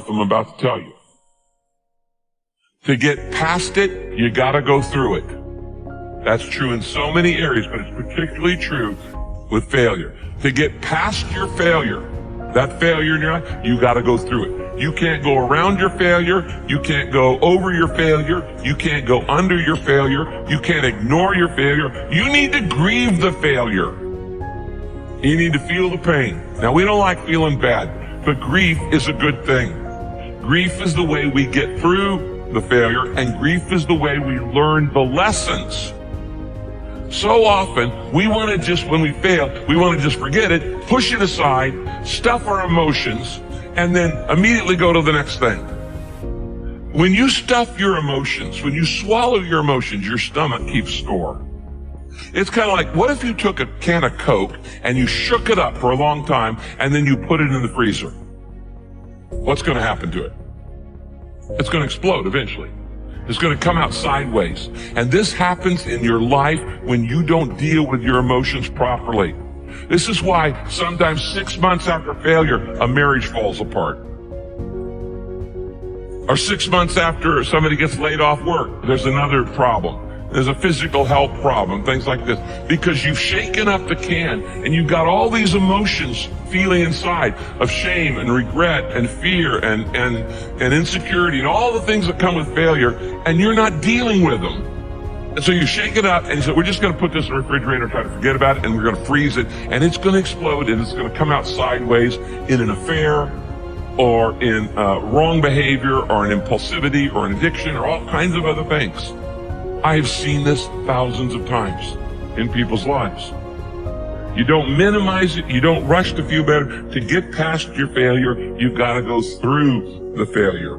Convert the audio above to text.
stuff I'm about to tell you. To get past it, you gotta go through it. That's true in so many areas, but it's particularly true with failure. To get past your failure, that failure in your life, you gotta go through it. You can't go around your failure. You can't go over your failure. You can't go under your failure. You can't ignore your failure. You need to grieve the failure. You need to feel the pain. Now, we don't like feeling bad, but grief is a good thing. Grief is the way we get through the failure, and grief is the way we learn the lessons. So often, we want to just, when we fail, we want to just forget it, push it aside, stuff our emotions, and then immediately go to the next thing. When you stuff your emotions, when you swallow your emotions, your stomach keeps score. It's kind of like, what if you took a can of Coke and you shook it up for a long time and then you put it in the freezer? What's going to happen to it? It's going to explode eventually. It's going to come out sideways. And this happens in your life when you don't deal with your emotions properly. This is why sometimes 6 months after failure, a marriage falls apart. Or 6 months after somebody gets laid off work, there's another problem. There's a physical health problem, things like this. Because you've shaken up the can and you've got all these emotions feeling inside of shame and regret and fear and insecurity and all the things that come with failure, and you're not dealing with them. And so you shake it up and you say, we're just going to put this in the refrigerator, try to forget about it, and we're going to freeze it, and it's going to explode, and it's going to come out sideways in an affair or in wrong behavior or an impulsivity or an addiction or all kinds of other things. I have seen this thousands of times in people's lives. You don't minimize it. You don't rush to feel better. To get past your failure, you've got to go through the failure.